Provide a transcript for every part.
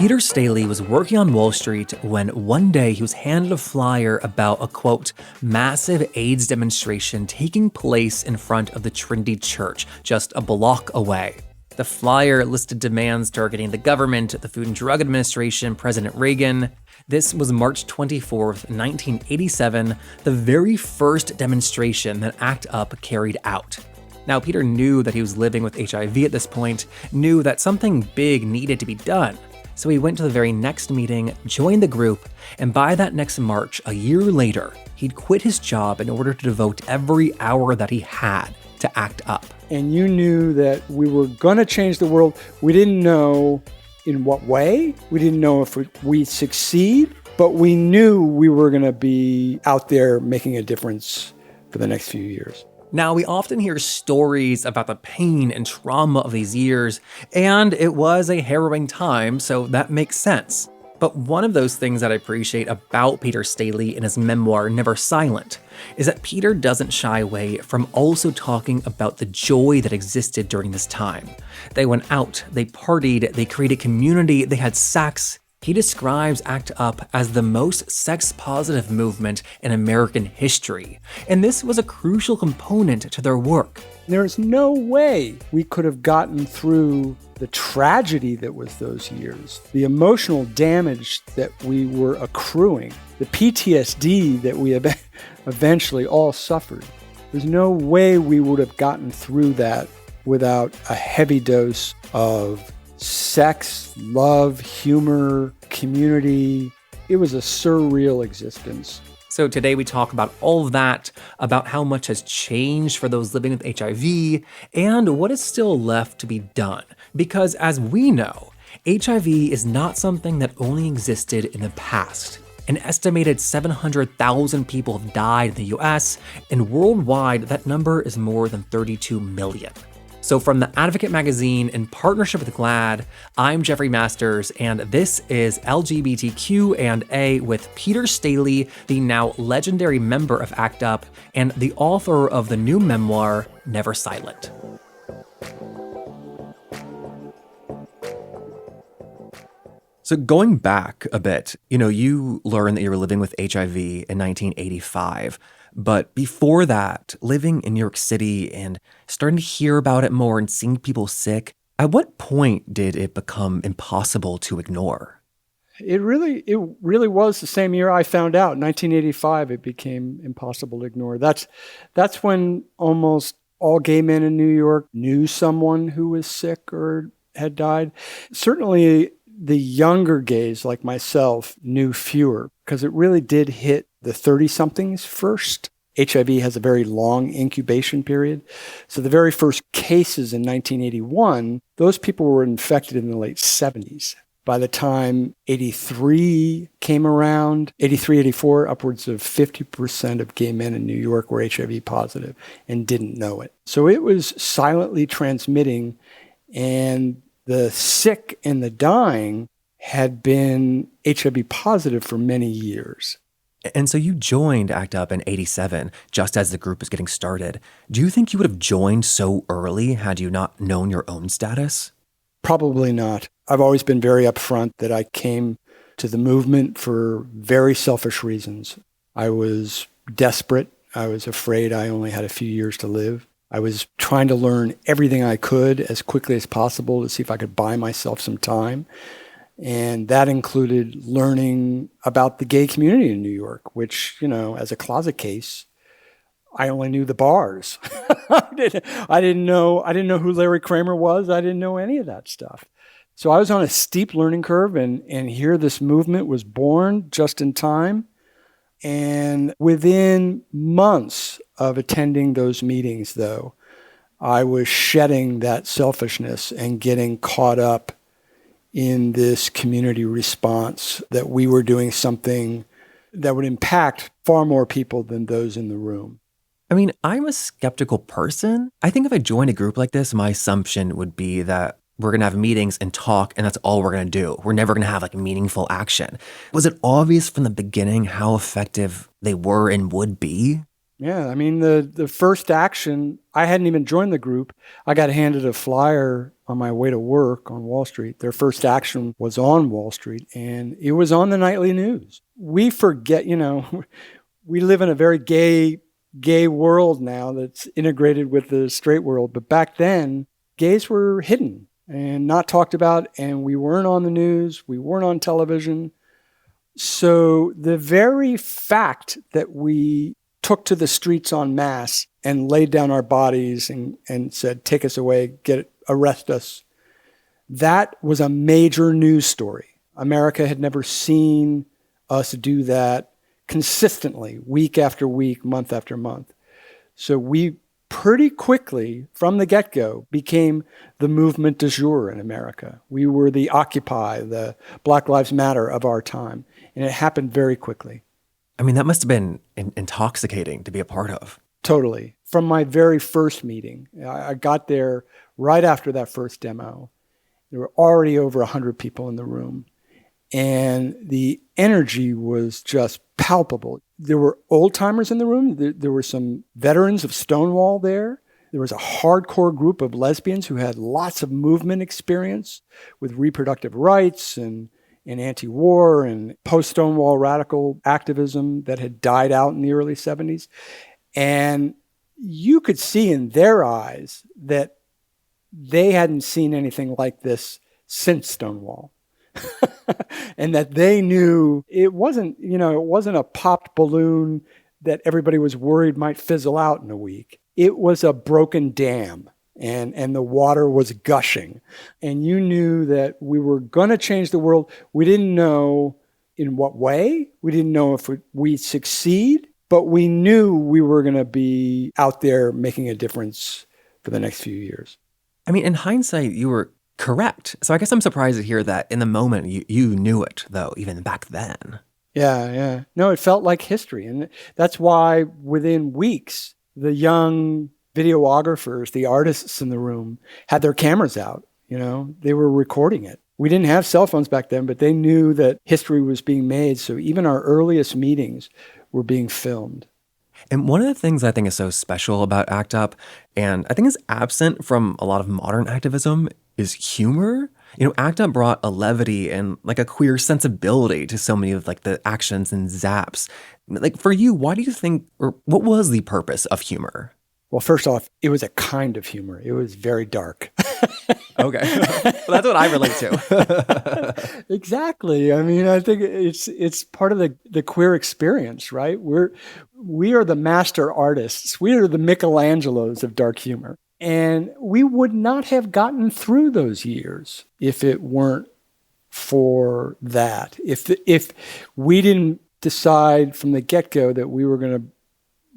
Peter Staley was working on Wall Street when one day he was handed a flyer about a, quote, massive AIDS demonstration taking place in front of the Trinity Church, just a block away. The flyer listed demands targeting the government, the Food and Drug Administration, President Reagan. This was March 24th, 1987, the very first demonstration that ACT UP carried out. Now, Peter knew that he was living with HIV at this point, knew that something big needed to be done. So he went to the very next meeting, joined the group, and by that next March, a year later, he'd quit his job in order to devote every hour that he had to ACT UP. And you knew that we were going to change the world. We didn't know in what way. We didn't know if we'd succeed, but we knew we were going to be out there making a difference for the next few years. Now, we often hear stories about the pain and trauma of these years, and it was a harrowing time, so that makes sense. But one of those things that I appreciate about Peter Staley in his memoir, Never Silent, is that Peter doesn't shy away from also talking about the joy that existed during this time. They went out, they partied, they created community, they had sex. He describes ACT UP as the most sex-positive movement in American history, and this was a crucial component to their work. There's no way we could have gotten through the tragedy that was those years, the emotional damage that we were accruing, the PTSD that we eventually all suffered. There's no way we would have gotten through that without a heavy dose of sex, love, humor, community. It was a surreal existence. So today we talk about all of that, about how much has changed for those living with HIV, and what is still left to be done. Because as we know, HIV is not something that only existed in the past. An estimated 700,000 people have died in the US, and worldwide that number is more than 32 million. So from the Advocate magazine in partnership with GLAAD, I'm Jeffrey Masters, and this is LGBTQ&A with Peter Staley, the now legendary member of ACT UP and the author of the new memoir, Never Silent. So going back a bit, you learned that you were living with HIV in 1985. But before that, living in New York City and starting to hear about it more and seeing people sick, at what point did it become impossible to ignore? It really was the same year I found out. In 1985, it became impossible to ignore. That's when almost all gay men in New York knew someone who was sick or had died. Certainly, the younger gays like myself knew fewer because it really did hit the 30-somethings first. HIV has a very long incubation period. So the very first cases in 1981, those people were infected in the late 70s. By the time 83 came around, 83, 84, upwards of 50% of gay men in New York were HIV positive and didn't know it. So it was silently transmitting, and the sick and the dying had been HIV positive for many years. And so you joined ACT UP in 87, just as the group was getting started. Do you think you would have joined so early had you not known your own status? Probably not. I've always been very upfront that I came to the movement for very selfish reasons. I was desperate. I was afraid I only had a few years to live. I was trying to learn everything I could as quickly as possible to see if I could buy myself some time. And that included learning about the gay community in New York, which, as a closet case, I only knew the bars. I didn't know who Larry Kramer was. I didn't know any of that stuff. So I was on a steep learning curve, and here this movement was born just in time. And within months of attending those meetings, though, I was shedding that selfishness and getting caught up in this community response that we were doing something that would impact far more people than those in the room. I mean, I'm a skeptical person. I think if I joined a group like this, my assumption would be that we're going to have meetings and talk, and that's all we're going to do. We're never going to have meaningful action. Was it obvious from the beginning how effective they were and would be? Yeah, I mean, the first action, I hadn't even joined the group. I got handed a flyer on my way to work on Wall Street. Their first action was on Wall Street, and it was on the nightly news. We forget, we live in a very gay world now that's integrated with the straight world. But back then, gays were hidden and not talked about, and we weren't on the news. We weren't on television. So the very fact that we took to the streets en masse and laid down our bodies and said, take us away, arrest us, that was a major news story. America had never seen us do that consistently, week after week, month after month. So we pretty quickly, from the get-go, became the movement du jour in America. We were the Occupy, the Black Lives Matter of our time. And it happened very quickly. I mean, that must have been intoxicating to be a part of. Totally. From my very first meeting, I got there right after that first demo. There were already over 100 people in the room. And the energy was just palpable. There were old timers in the room. There were some veterans of Stonewall there. There was a hardcore group of lesbians who had lots of movement experience with reproductive rights and anti-war and post-Stonewall radical activism that had died out in the early 70s. And you could see in their eyes that they hadn't seen anything like this since Stonewall. And that they knew it wasn't a popped balloon that everybody was worried might fizzle out in a week. It was a broken dam. And the water was gushing. And you knew that we were going to change the world. We didn't know in what way. We didn't know if we'd succeed, but we knew we were going to be out there making a difference for the next few years. I mean, in hindsight, you were correct. So I guess I'm surprised to hear that in the moment you knew it, though, even back then. Yeah. No, it felt like history. And that's why within weeks, the young videographers, the artists in the room, had their cameras out. They were recording it. We didn't have cell phones back then, but they knew that history was being made. So even our earliest meetings were being filmed. And one of the things I think is so special about ACT UP, and I think is absent from a lot of modern activism, is humor. ACT UP brought a levity and like a queer sensibility to so many of like the actions and zaps. Like for you, why do you think, or what was the purpose of humor? Well, first off, it was a kind of humor. It was very dark. Okay. Well, that's what I relate to. Exactly. I mean, I think it's part of the queer experience, right? We are the master artists. We are the Michelangelos of dark humor. And we would not have gotten through those years if it weren't for that. If we didn't decide from the get-go that we were going to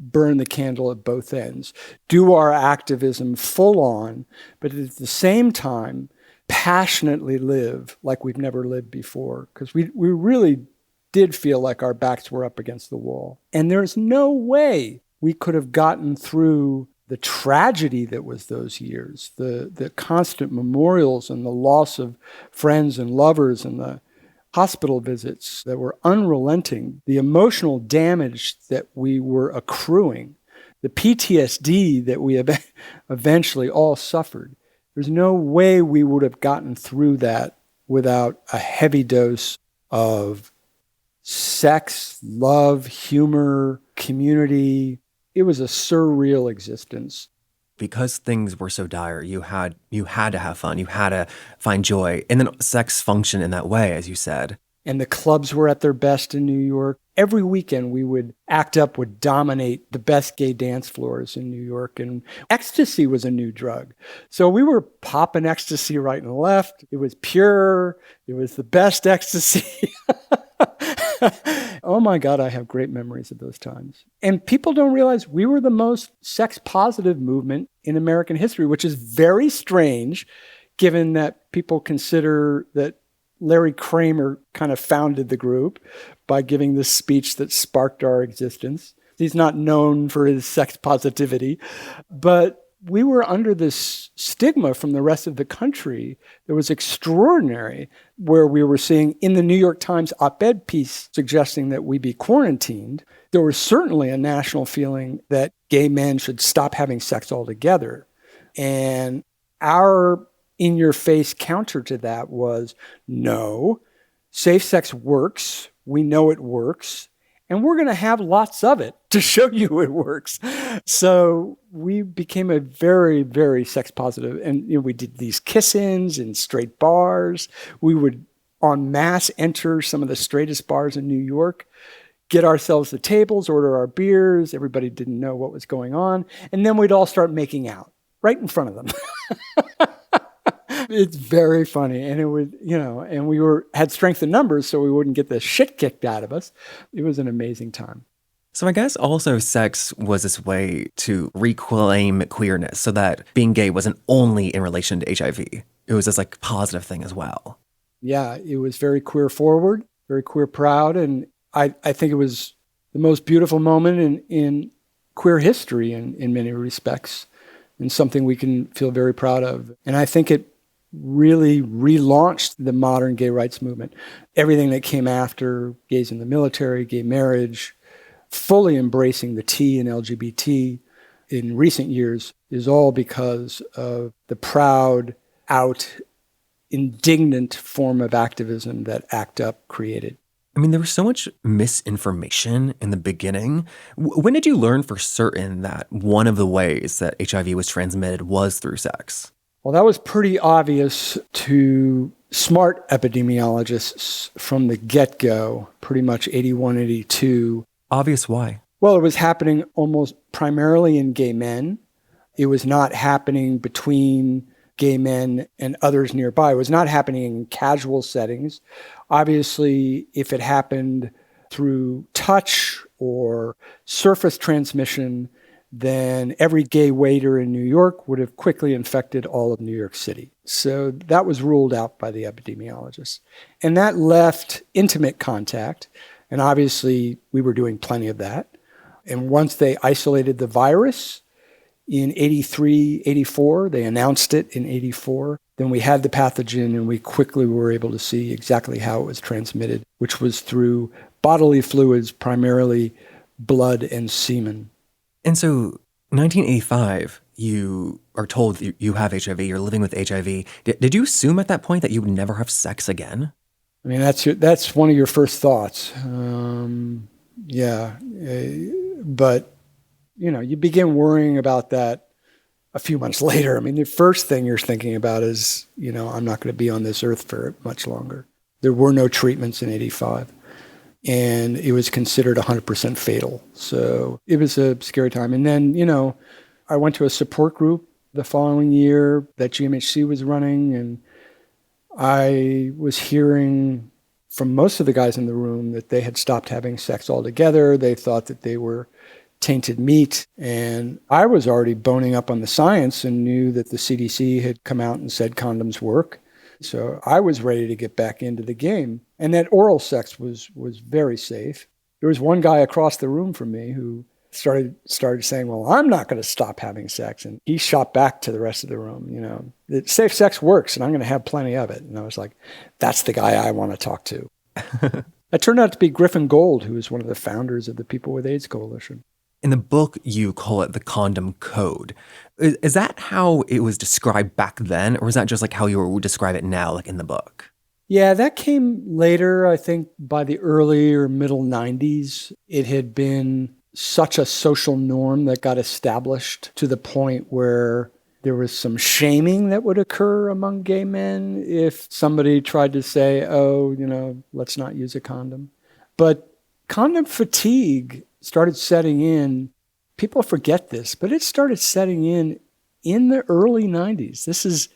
burn the candle at both ends, do our activism full on, but at the same time, passionately live like we've never lived before. Because we really did feel like our backs were up against the wall. And there's no way we could have gotten through the tragedy that was those years, the constant memorials and the loss of friends and lovers and the hospital visits that were unrelenting, the emotional damage that we were accruing, the PTSD that we eventually all suffered. There's no way we would have gotten through that without a heavy dose of sex, love, humor, community. It was a surreal existence. Because things were so dire, you had to have fun, you had to find joy, and then sex functioned in that way, as you said. And the clubs were at their best in New York. Every weekend ACT UP would dominate the best gay dance floors in New York, and ecstasy was a new drug. So we were popping ecstasy right and left. It was pure. It was the best ecstasy. Oh my God, I have great memories of those times. And people don't realize we were the most sex-positive movement in American history, which is very strange, given that people consider that Larry Kramer kind of founded the group by giving this speech that sparked our existence. He's not known for his sex positivity, but we were under this stigma from the rest of the country that was extraordinary, where we were seeing in the New York Times op-ed piece suggesting that we be quarantined. There was certainly a national feeling that gay men should stop having sex altogether. And our in-your-face counter to that was, no, safe sex works. We know it works. And we're going to have lots of it to show you it works. So we became a very, very sex positive. And we did these kiss-ins in straight bars. We would en masse enter some of the straightest bars in New York, get ourselves the tables, order our beers. Everybody didn't know what was going on. And then we'd all start making out right in front of them. It's very funny. And it would, and we had strength in numbers, so we wouldn't get the shit kicked out of us. It was an amazing time. So I guess also sex was this way to reclaim queerness, so that being gay wasn't only in relation to HIV. It was this positive thing as well. Yeah, it was very queer forward, very queer proud. And I think it was the most beautiful moment in queer history in many respects, and something we can feel very proud of. And I think it really relaunched the modern gay rights movement. Everything that came after, gays in the military, gay marriage, fully embracing the T in LGBT in recent years, is all because of the proud, out, indignant form of activism that ACT UP created. I mean, there was so much misinformation in the beginning. When did you learn for certain that one of the ways that HIV was transmitted was through sex? Well, that was pretty obvious to smart epidemiologists from the get-go, pretty much 81, 82. Obvious why? Well, it was happening almost primarily in gay men. It was not happening between gay men and others nearby. It was not happening in casual settings. Obviously, if it happened through touch or surface transmission, then every gay waiter in New York would have quickly infected all of New York City. So that was ruled out by the epidemiologists. And that left intimate contact. And obviously, we were doing plenty of that. And once they isolated the virus in 83, 84, they announced it in 84, then we had the pathogen and we quickly were able to see exactly how it was transmitted, which was through bodily fluids, primarily blood and semen. And so 1985, you are told you have HIV, you're living with HIV. Did you assume at that point that you would never have sex again? I mean, that's one of your first thoughts. But, you begin worrying about that a few months later. I mean, the first thing you're thinking about is, I'm not going to be on this earth for much longer. There were no treatments in 85. And it was considered 100% fatal. So it was a scary time. And then, I went to a support group the following year that GMHC was running, and I was hearing from most of the guys in the room that they had stopped having sex altogether. They thought that they were tainted meat. And I was already boning up on the science and knew that the CDC had come out and said condoms work. So I was ready to get back into the game. And that oral sex was very safe. There was one guy across the room from me who started saying, well, I'm not going to stop having sex. And he shot back to the rest of the room, safe sex works and I'm going to have plenty of it. And I was like, that's the guy I want to talk to. It turned out to be Griffin Gold, who is one of the founders of the People with AIDS Coalition. In the book, you call it the condom code. Is that how it was described back then? Or is that just how you would describe it now, in the book? Yeah, that came later. I think by the early or middle 90s, it had been such a social norm that got established to the point where there was some shaming that would occur among gay men if somebody tried to say, let's not use a condom. But condom fatigue started setting in. People forget this, but it started setting in the early 90s. This is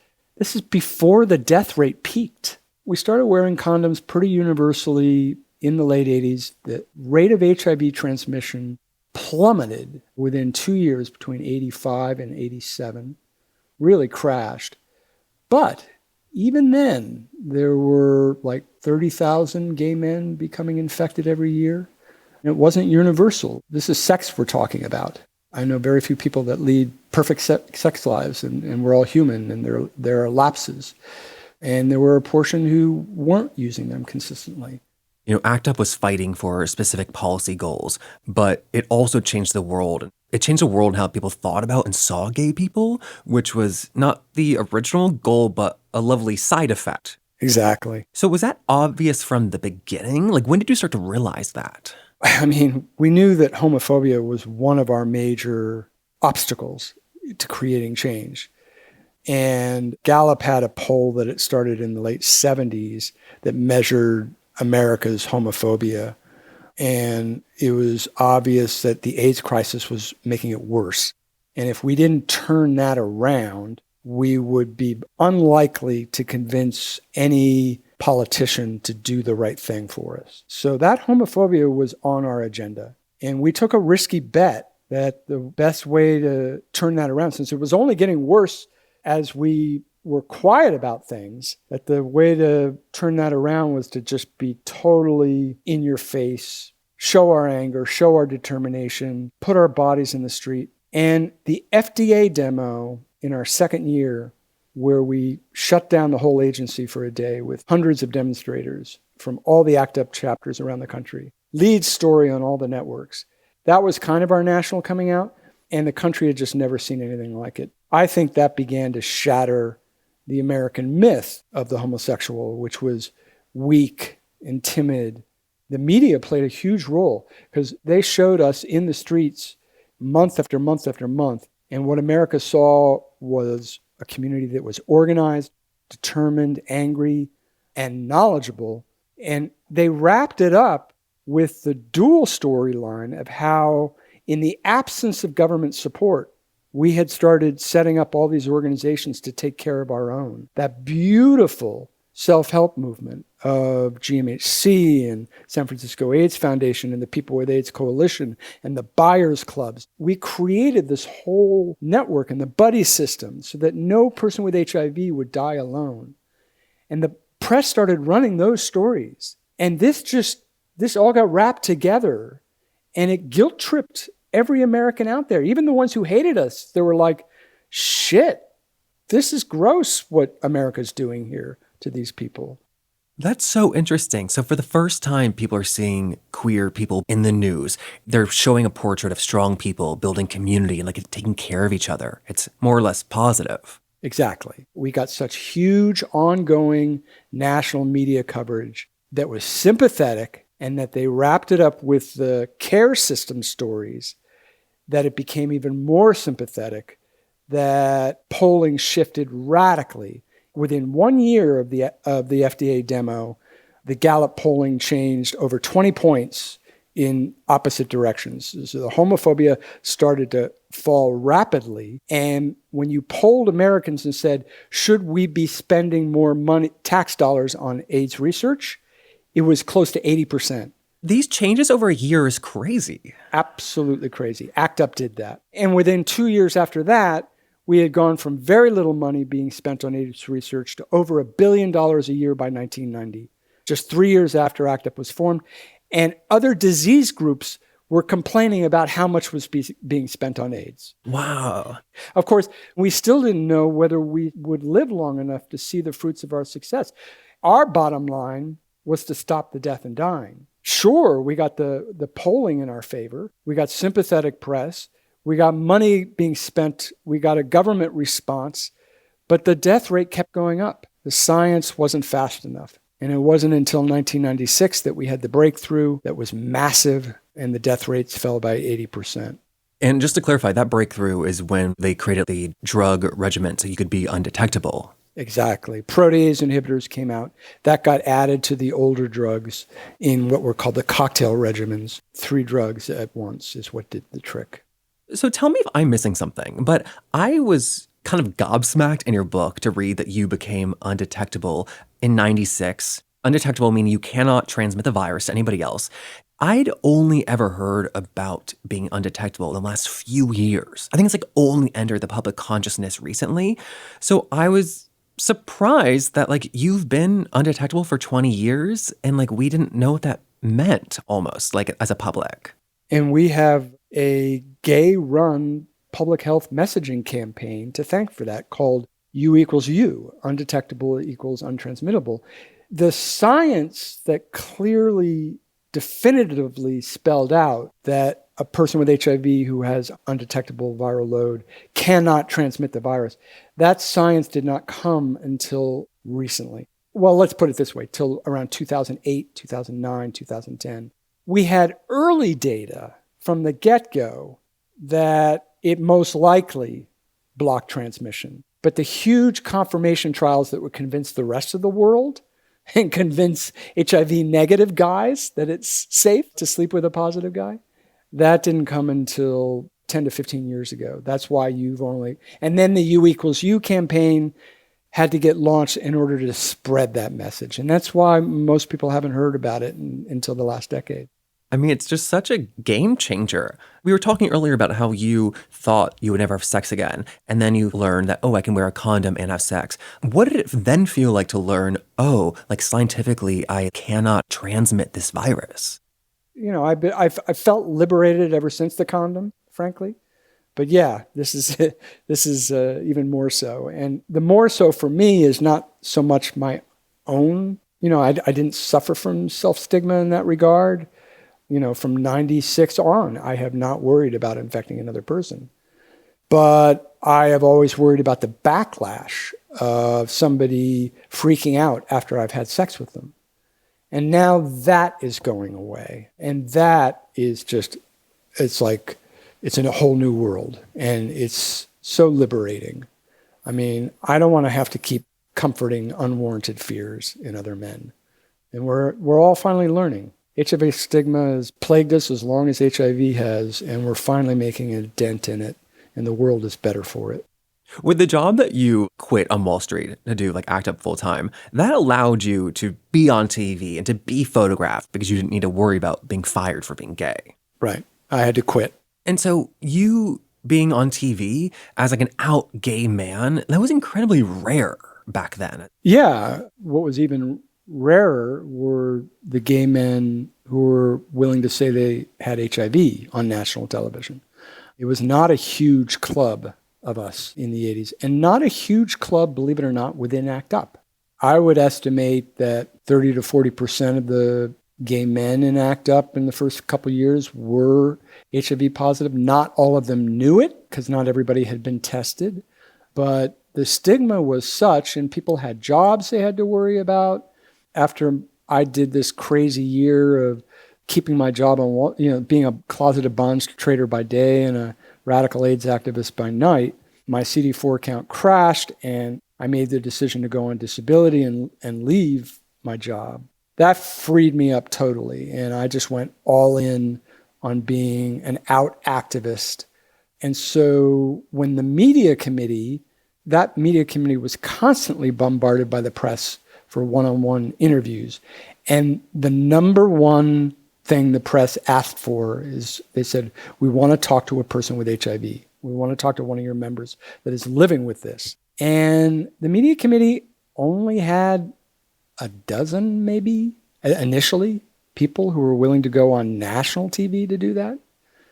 before the death rate peaked. We started wearing condoms pretty universally in the late 80s. The rate of HIV transmission plummeted within 2 years between 85 and 87, really crashed. But even then, there were 30,000 gay men becoming infected every year. And it wasn't universal. This is sex we're talking about. I know very few people that lead perfect sex lives, and we're all human, and there are lapses. And there were a portion who weren't using them consistently. ACT UP was fighting for specific policy goals, but it also changed the world. It changed the world and how people thought about and saw gay people, which was not the original goal, but a lovely side effect. Exactly. So was that obvious from the beginning? Like, when did you start to realize that? I mean, we knew that homophobia was one of our major obstacles to creating change. And Gallup had a poll that it started in the late 70s that measured America's homophobia. And it was obvious that the AIDS crisis was making it worse. And if we didn't turn that around, we would be unlikely to convince any politician to do the right thing for us. So that homophobia was on our agenda. And we took a risky bet that the best way to turn that around, since it was only getting worse as we were quiet about things, that the way to turn that around was to just be totally in your face, show our anger, show our determination, put our bodies in the street. And the FDA demo in our second year, where we shut down the whole agency for a day with hundreds of demonstrators from all the ACT UP chapters around the country, lead story on all the networks. That was kind of our national coming out, and the country had just never seen anything like it. I think that began to shatter the American myth of the homosexual, which was weak and timid. The media played a huge role because they showed us in the streets month after month after month. And what America saw was a community that was organized, determined, angry, and knowledgeable. And they wrapped it up with the dual storyline of how, in the absence of government support, we had started setting up all these organizations to take care of our own. That beautiful self-help movement of GMHC and San Francisco AIDS Foundation and the People with AIDS Coalition and the Buyers Clubs. We created this whole network and the buddy system so that no person with HIV would die alone. And the press started running those stories. And this all got wrapped together, and it guilt-tripped every American out there, even the ones who hated us. They were like, shit, this is gross what America's doing here to these people. That's so interesting. So for the first time, people are seeing queer people in the news. They're showing a portrait of strong people building community and like taking care of each other. It's more or less positive. Exactly. We got such huge ongoing national media coverage that was sympathetic, and that they wrapped it up with the care system stories, that it became even more sympathetic, that polling shifted radically. Within 1 year of the FDA demo, the Gallup polling changed over 20 points in opposite directions. So the homophobia started to fall rapidly. And when you polled Americans and said, should we be spending more money, tax dollars on AIDS research? It was close to 80%. These changes over a year is crazy. Absolutely crazy. ACT UP did that. And within 2 years after that, we had gone from very little money being spent on AIDS research to over $1 billion a year by 1990, just 3 years after ACT UP was formed. And other disease groups were complaining about how much was being spent on AIDS. Wow. Of course, we still didn't know whether we would live long enough to see the fruits of our success. Our bottom line was to stop the death and dying. Sure, we got the polling in our favor. We got sympathetic press. We got money being spent. We got a government response. But the death rate kept going up. The science wasn't fast enough. And it wasn't until 1996 that we had the breakthrough that was massive, and the death rates fell by 80%. And just to clarify, that breakthrough is when they created the drug regimen so you could be undetectable. Exactly. Protease inhibitors came out. That got added to the older drugs in what were called the cocktail regimens. 3 drugs at once is what did the trick. So tell me if I'm missing something, but I was kind of gobsmacked in your book to read that you became undetectable in 96. Undetectable meaning you cannot transmit the virus to anybody else. I'd only ever heard about being undetectable in the last few years. I think it's like only entered the public consciousness recently. So I was surprised that like you've been undetectable for 20 years and like we didn't know what that meant almost like as a public. And we have a gay-run public health messaging campaign to thank for that called U equals U, undetectable equals untransmittable. The science that clearly, definitively spelled out that a person with HIV who has undetectable viral load cannot transmit the virus, that science did not come until recently. Well, let's put it this way, till around 2008, 2009, 2010. We had early data from the get-go that it most likely blocked transmission. But the huge confirmation trials that would convince the rest of the world and convince HIV negative guys that it's safe to sleep with a positive guy, that didn't come until 10 to 15 years ago. That's why and then the U equals U campaign had to get launched in order to spread that message. And that's why most people haven't heard about it until the last decade. I mean, it's just such a game changer. We were talking earlier about how you thought you would never have sex again. And then you learned that, I can wear a condom and have sex. What did it then feel like to learn, scientifically, I cannot transmit this virus? I've felt liberated ever since the condom, frankly. But yeah, this is even more so. And the more so for me is not so much my own, I didn't suffer from self-stigma in that regard. From 96 on, I have not worried about infecting another person. But I have always worried about the backlash of somebody freaking out after I've had sex with them. And now that is going away. And that is it's in a whole new world. And it's so liberating. I mean, I don't want to have to keep comforting unwarranted fears in other men. And we're all finally learning. HIV stigma has plagued us as long as HIV has, and we're finally making a dent in it, and the world is better for it. With the job that you quit on Wall Street to do, ACT UP full time, that allowed you to be on TV and to be photographed because you didn't need to worry about being fired for being gay. Right. I had to quit. And so you being on TV as an out gay man, that was incredibly rare back then. Yeah. What was even rarer were the gay men who were willing to say they had HIV on national television. It was not a huge club of us in the 80s, and not a huge club, believe it or not, within ACT UP. I would estimate that 30 to 40% of the gay men in ACT UP in the first couple of years were HIV positive. Not all of them knew it, because not everybody had been tested, but the stigma was such, and people had jobs they had to worry about. After I did this crazy year of keeping my job on, being a closeted bonds trader by day and a radical AIDS activist by night, my CD4 count crashed, and I made the decision to go on disability and leave my job. That freed me up totally, and I just went all in on being an out activist. And so when that media committee was constantly bombarded by the press for one-on-one interviews. And the number one thing the press asked for is, they said, we want to talk to a person with HIV. We want to talk to one of your members that is living with this. And the media committee only had a dozen, maybe, initially, people who were willing to go on national TV to do that.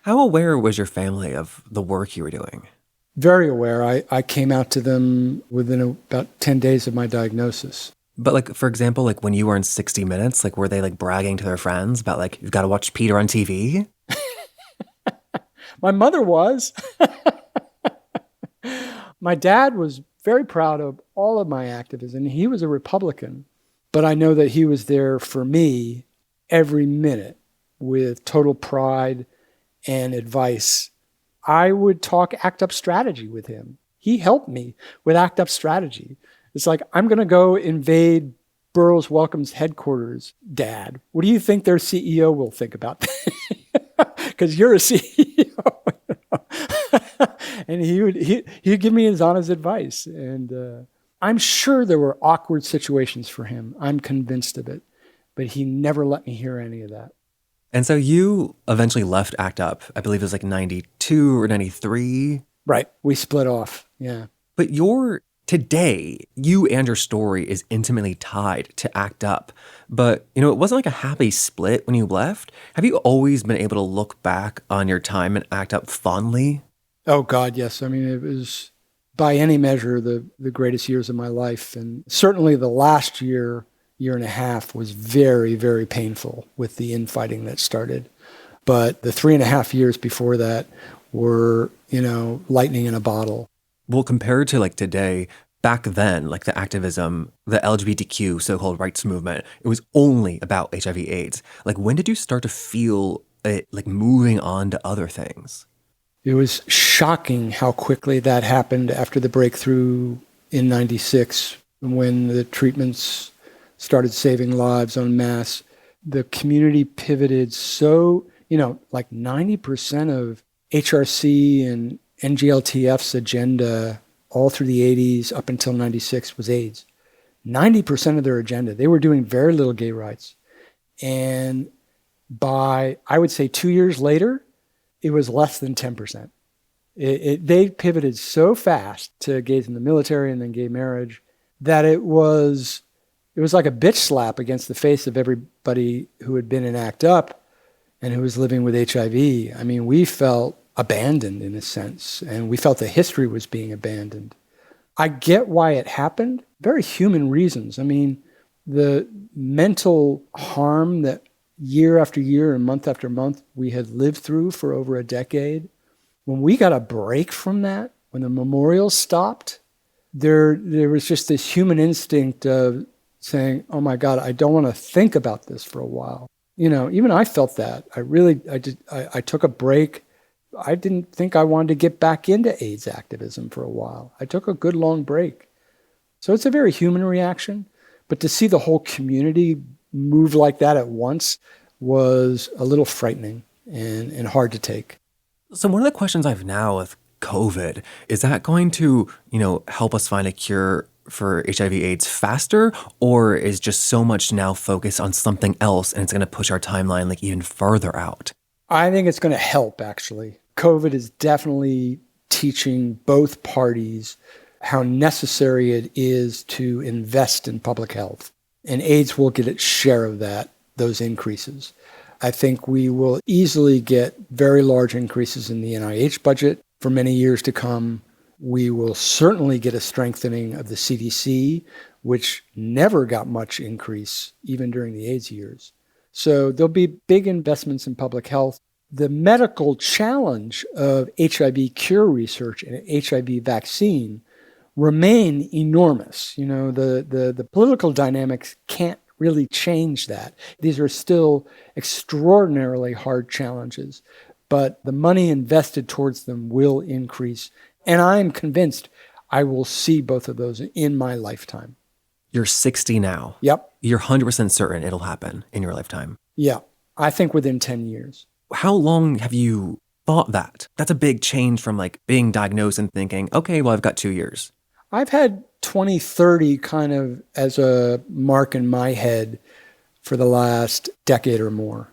How aware was your family of the work you were doing? Very aware. I came out to them within about 10 days of my diagnosis. But for example, when you were in 60 Minutes, were they bragging to their friends about you've got to watch Peter on TV? My mother was. My dad was very proud of all of my activism. He was a Republican, but I know that he was there for me every minute with total pride and advice. I would talk ACT UP strategy with him. He helped me with ACT UP strategy. It's I'm going to go invade Burroughs Wellcome's headquarters, Dad. What do you think their CEO will think about that? Because you're a CEO. And he'd give me his honest advice. And I'm sure there were awkward situations for him. I'm convinced of it. But he never let me hear any of that. And so you eventually left ACT UP. I believe it was 92 or 93. Right. We split off. Yeah. But your Today, you and your story is intimately tied to ACT UP. But, it wasn't like a happy split when you left. Have you always been able to look back on your time in ACT UP fondly? Oh, God, yes. I mean, it was by any measure the greatest years of my life. And certainly the last year and a half was very, very painful with the infighting that started. But the 3.5 years before that were, lightning in a bottle. Well, compared to like today, back then, like the activism, the LGBTQ so-called rights movement, it was only about HIV/AIDS. Like, when did you start to feel it like moving on to other things? It was shocking how quickly that happened after the breakthrough in 96, when the treatments started saving lives en masse. The community pivoted so, like 90% of HRC and NGLTF's agenda all through the 80s up until 96 was AIDS. 90% of their agenda. They were doing very little gay rights. And by, I would say 2 years later, it was less than 10%. They pivoted so fast to gays in the military and then gay marriage that it was like a bitch slap against the face of everybody who had been in ACT UP and who was living with HIV. I mean, we felt abandoned in a sense, and we felt the history was being abandoned. I get why it happened. Very human reasons. I mean, the mental harm that year after year and month after month we had lived through for over a decade. When we got a break from that, when the memorials stopped, there was just this human instinct of saying, oh my God, I don't want to think about this for a while. Even I felt that. I took a break. I didn't think I wanted to get back into AIDS activism for a while. I took a good long break. So it's a very human reaction. But to see the whole community move like that at once was a little frightening and hard to take. So one of the questions I've now with COVID, is that going to, help us find a cure for HIV/AIDS faster, or is just so much now focused on something else and it's going to push our timeline like even further out? I think it's going to help, actually. COVID is definitely teaching both parties how necessary it is to invest in public health. And AIDS will get its share of those increases. I think we will easily get very large increases in the NIH budget for many years to come. We will certainly get a strengthening of the CDC, which never got much increase even during the AIDS years. So there'll be big investments in public health. The medical challenge of HIV cure research and HIV vaccine remain enormous. The political dynamics can't really change that. These are still extraordinarily hard challenges, but the money invested towards them will increase. And I'm convinced I will see both of those in my lifetime. You're 60 now. Yep. You're 100% certain it'll happen in your lifetime. Yeah. I think within 10 years. How long have you thought that? That's a big change from like being diagnosed and thinking, okay, well, I've got 2 years. I've had 2030 kind of as a mark in my head for the last decade or more,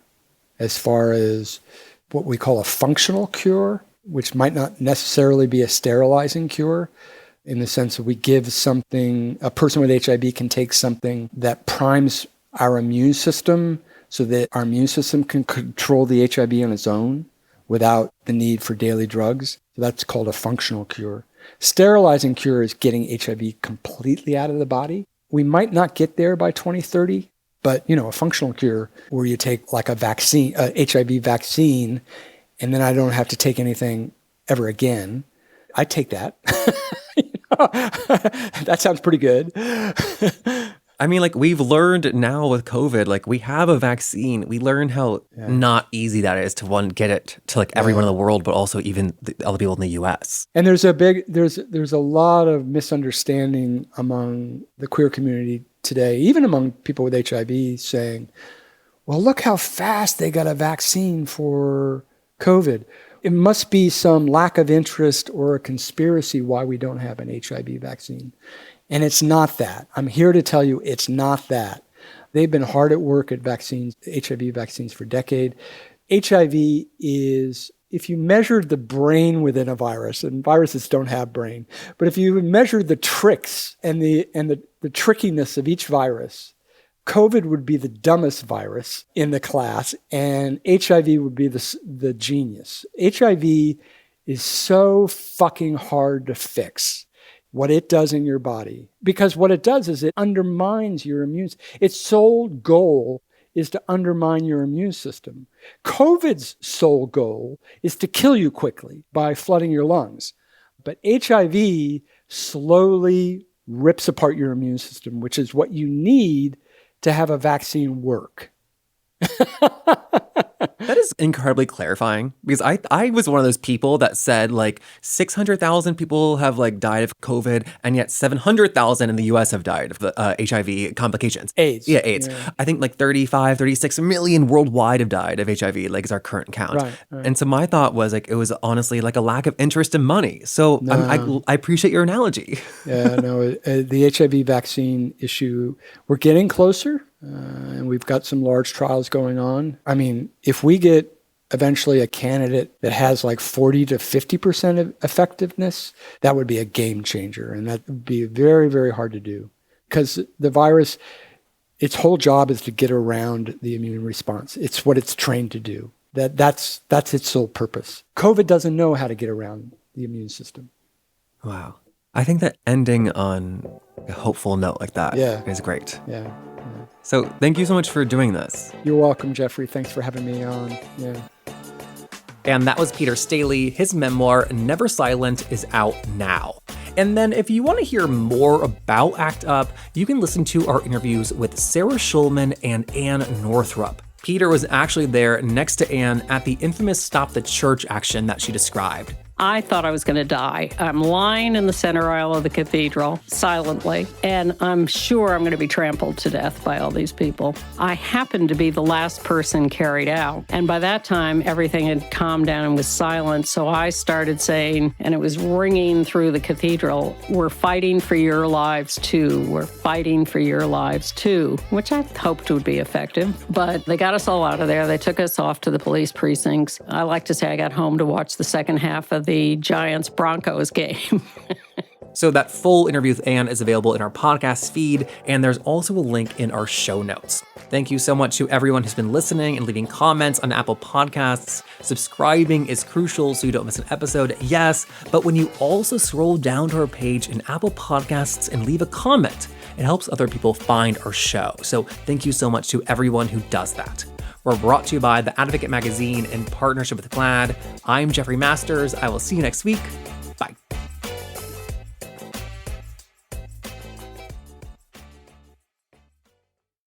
as far as what we call a functional cure, which might not necessarily be a sterilizing cure, in the sense that we give something, a person with HIV can take something that primes our immune system so that our immune system can control the HIV on its own without the need for daily drugs. So that's called a functional cure. Sterilizing cure is getting HIV completely out of the body. We might not get there by 2030, but a functional cure where you take like a vaccine, HIV vaccine, and then I don't have to take anything ever again. I take that. That sounds pretty good. I mean, like we've learned now with COVID, like we have a vaccine. We learned how not easy that is to get it to like everyone in the world, but also even the other people in the US. And there's a lot of misunderstanding among the queer community today, even among people with HIV, saying, well, look how fast they got a vaccine for COVID. It must be some lack of interest or a conspiracy why we don't have an HIV vaccine. And it's not that. I'm here to tell you it's not that. They've been hard at work at vaccines, HIV vaccines for decades. HIV is if you measured the brain within a virus, and viruses don't have brain, but if you measured the tricks and the trickiness of each virus, COVID would be the dumbest virus in the class, and HIV would be the genius. HIV is so fucking hard to fix, what it does in your body. Because what it does is it undermines your immune system. Its sole goal is to undermine your immune system. COVID's sole goal is to kill you quickly by flooding your lungs. But HIV slowly rips apart your immune system, which is what you need to have a vaccine work. That is incredibly clarifying, because I was one of those people that said 600,000 people have died of COVID, and yet 700,000 in the US have died of the HIV complications. AIDS. Yeah, AIDS. Yeah. I think 35, 36 million worldwide have died of HIV, is our current count. Right. And so my thought was it was honestly a lack of interest in money. So I appreciate your analogy. Yeah, no, the HIV vaccine issue, we're getting closer. And we've got some large trials going on. I mean, if we get eventually a candidate that has 40 to 50% of effectiveness, that would be a game changer. And that would be very, very hard to do. Because the virus, its whole job is to get around the immune response. It's what it's trained to do. That's its sole purpose. COVID doesn't know how to get around the immune system. Wow. I think that ending on a hopeful note like that is great. Yeah. So thank you so much for doing this. You're welcome, Jeffrey. Thanks for having me on. Yeah. And that was Peter Staley. His memoir, Never Silent, is out now. And then if you want to hear more about ACT UP, you can listen to our interviews with Sarah Schulman and Ann Northrup. Peter was actually there next to Ann at the infamous Stop the Church action that she described. I thought I was going to die. I'm lying in the center aisle of the cathedral silently, and I'm sure I'm going to be trampled to death by all these people. I happened to be the last person carried out, and by that time, everything had calmed down and was silent, so I started saying, and it was ringing through the cathedral, "We're fighting for your lives too. We're fighting for your lives too," which I hoped would be effective, but they got us all out of there. They took us off to the police precincts. I like to say I got home to watch the second half of the Giants-Broncos game. So that full interview with Ann is available in our podcast feed, and there's also a link in our show notes. Thank you so much to everyone who's been listening and leaving comments on Apple Podcasts. Subscribing is crucial so you don't miss an episode, yes, but when you also scroll down to our page in Apple Podcasts and leave a comment, it helps other people find our show. So thank you so much to everyone who does that. We're brought to you by The Advocate Magazine in partnership with GLAAD. I'm Jeffrey Masters. I will see you next week.